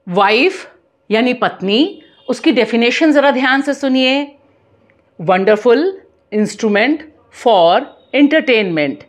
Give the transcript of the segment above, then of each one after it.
Wife यानी पत्नी, उसकी डेफिनेशन जरा ध्यान से सुनिए। Wonderful instrument for entertainment.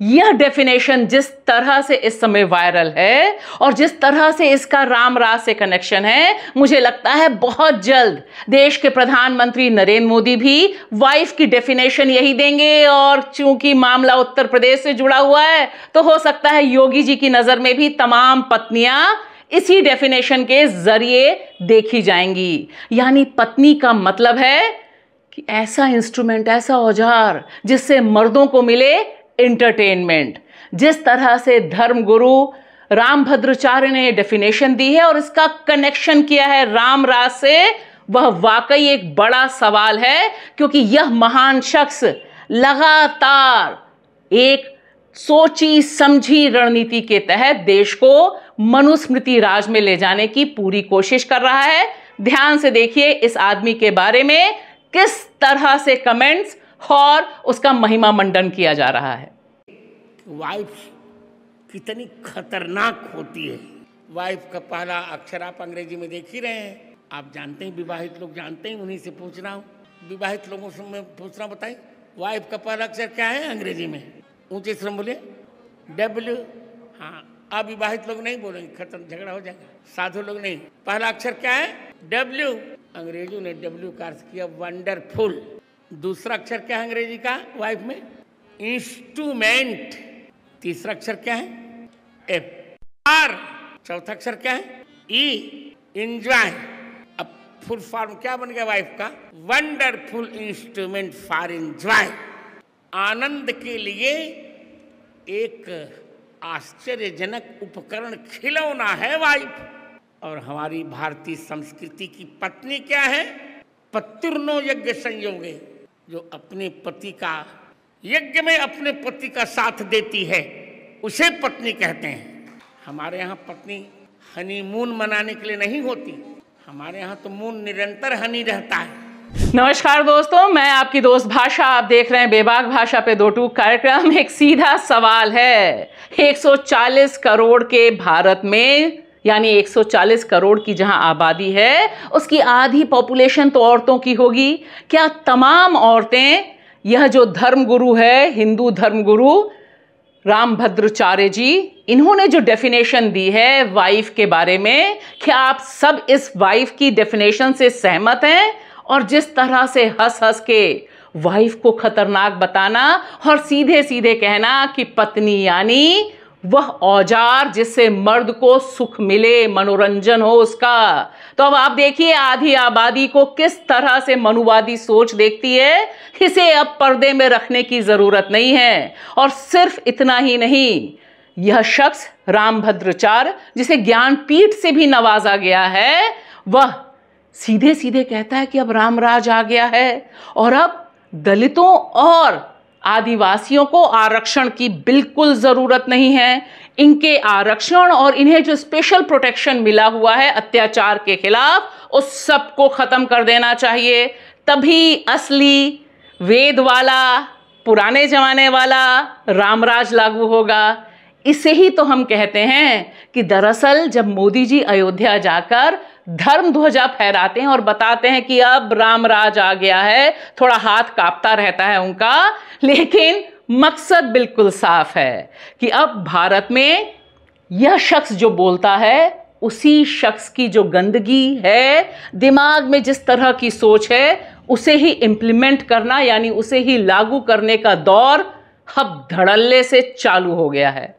यह डेफिनेशन जिस तरह से इस समय वायरल है और जिस तरह से इसका राम राज से कनेक्शन है, मुझे लगता है बहुत जल्द देश के प्रधानमंत्री नरेंद्र मोदी भी वाइफ की डेफिनेशन यही देंगे। और चूंकि मामला उत्तर प्रदेश से जुड़ा हुआ है, तो हो सकता है योगी जी की नजर में भी तमाम पत्नियां इसी डेफिनेशन के जरिए देखी जाएंगी। यानी पत्नी का मतलब है कि ऐसा इंस्ट्रूमेंट, ऐसा औजार जिससे मर्दों को मिले एंटरटेनमेंट। जिस तरह से धर्मगुरु रामभद्राचार्य ने डेफिनेशन दी है और इसका कनेक्शन किया है राम राज से, वह वाकई एक बड़ा सवाल है, क्योंकि यह महान शख्स लगातार एक सोची समझी रणनीति के तहत देश को मनुस्मृति राज में ले जाने की पूरी कोशिश कर रहा है। ध्यान से देखिए इस आदमी के बारे में किस तरह से कमेंट्स और उसका महिमा मंडन किया जा रहा है। वाइफ कितनी खतरनाक होती है। वाइफ का पहला अक्षर आप अंग्रेजी में देख ही रहे हैं। आप जानते हैं, विवाहित लोग जानते हैं, उन्हीं से पूछ रहा हूँ। विवाहित लोगों से मैं पूछ रहा हूँ, बताइए वाइफ का पहला अक्षर क्या है अंग्रेजी में? ऊंचे से बोले W। हाँ, अविवाहित लोग नहीं बोलेंगे, खत्म, झगड़ा हो जाएगा। साधु लोग नहीं। पहला अक्षर क्या है? W। अंग्रेजों ने W का अर्थ किया वंडरफुल। दूसरा अक्षर क्या है अंग्रेजी का वाइफ में? इंस्ट्रूमेंट। तीसरा अक्षर क्या है? F। R। चौथा अक्षर क्या है? E। एंजॉय। अब फुल फॉर्म क्या बन गया वाइफ का? Wonderful instrument for enjoy. आनंद के लिए एक आश्चर्यजनक उपकरण, खिलौना है वाइफ। और हमारी भारतीय संस्कृति की पत्नी क्या है? पत्युर्नो यज्ञ संयोगे, जो अपने पति का यज्ञ में अपने पति का साथ देती है, उसे पत्नी कहते हैं। हमारे यहाँ पत्नी हनीमून मनाने के लिए नहीं होती, हमारे यहाँ तो मून निरंतर हनी रहता है। नमस्कार दोस्तों, मैं आपकी दोस्त भाषा। आप देख रहे हैं बेबाक भाषा पे 2 टूक कार्यक्रम। एक सीधा सवाल है, 140 करोड़ के भारत में, यानी 140 करोड़ की जहां आबादी है, उसकी आधी पॉपुलेशन तो औरतों की होगी। क्या तमाम औरतें, यह जो धर्मगुरु है, हिंदू धर्मगुरु रामभद्राचार्य जी, इन्होंने जो डेफिनेशन दी है वाइफ के बारे में, क्या आप सब इस वाइफ की डेफिनेशन से सहमत हैं? और जिस तरह से हंस हंस के वाइफ को खतरनाक बताना और सीधे सीधे कहना कि पत्नी यानी वह औजार जिससे मर्द को सुख मिले, मनोरंजन हो उसका, तो अब आप देखिए आधी आबादी को किस तरह से मनुवादी सोच देखती है। इसे अब पर्दे में रखने की जरूरत नहीं है। और सिर्फ इतना ही नहीं, यह शख्स रामभद्राचार्य, जिसे ज्ञानपीठ से भी नवाजा गया है, वह सीधे सीधे कहता है कि अब रामराज आ गया है और अब दलितों और आदिवासियों को आरक्षण की बिल्कुल जरूरत नहीं है। इनके आरक्षण और इन्हें जो स्पेशल प्रोटेक्शन मिला हुआ है अत्याचार के खिलाफ, उस सब को खत्म कर देना चाहिए। तभी असली वेद वाला, पुराने जमाने वाला रामराज लागू होगा। इसे ही तो हम कहते हैं कि दरअसल जब मोदी जी अयोध्या जाकर धर्म ध्वजा फहराते हैं और बताते हैं कि अब रामराज आ गया है, थोड़ा हाथ कांपता रहता है उनका, लेकिन मकसद बिल्कुल साफ है कि अब भारत में यह शख्स जो बोलता है, उसी शख्स की जो गंदगी है, दिमाग में जिस तरह की सोच है, उसे ही इम्प्लीमेंट करना, यानी उसे ही लागू करने का दौर अब धड़ल्ले से चालू हो गया है।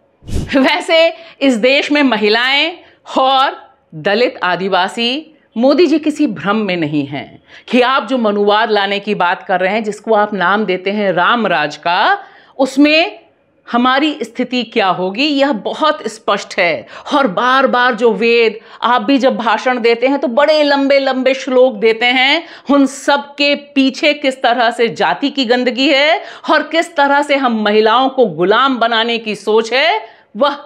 वैसे इस देश में महिलाएं और दलित आदिवासी, मोदी जी किसी भ्रम में नहीं हैं कि आप जो मनुवाद लाने की बात कर रहे हैं, जिसको आप नाम देते हैं रामराज का, उसमें हमारी स्थिति क्या होगी यह बहुत स्पष्ट है। और बार बार जो वेद, आप भी जब भाषण देते हैं तो बड़े लंबे लंबे श्लोक देते हैं, उन सब के पीछे किस तरह से जाति की गंदगी है और किस तरह से हम महिलाओं को गुलाम बनाने की सोच है, वह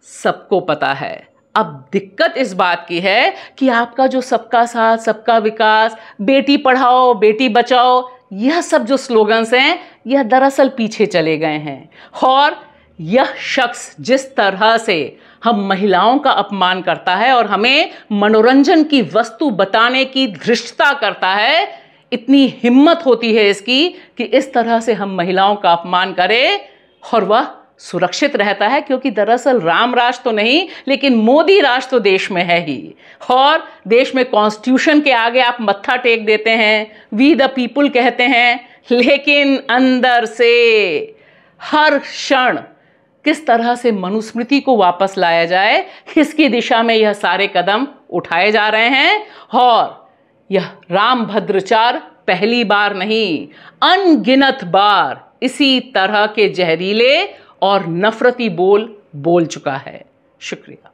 सबको पता है। अब दिक्कत इस बात की है कि आपका जो सबका साथ सबका विकास, बेटी पढ़ाओ बेटी बचाओ, यह सब जो स्लोगन्स हैं, यह दरअसल पीछे चले गए हैं। और यह शख्स जिस तरह से हम महिलाओं का अपमान करता है और हमें मनोरंजन की वस्तु बताने की धृष्टता करता है। इतनी हिम्मत होती है इसकी कि इस तरह से हम महिलाओं का अपमान करें और वह सुरक्षित रहता है, क्योंकि दरअसल राम राज तो नहीं लेकिन मोदी राज तो देश में है ही। और देश में कॉन्स्टिट्यूशन के आगे आप मत्था टेक देते हैं, वी द पीपुल कहते हैं, लेकिन अंदर से हर क्षण किस तरह से मनुस्मृति को वापस लाया जाए, इसकी दिशा में यह सारे कदम उठाए जा रहे हैं। और यह राम भद्राचार पहली बार नहीं, अनगिनत बार इसी तरह के जहरीले और नफरती बोल चुका है। शुक्रिया।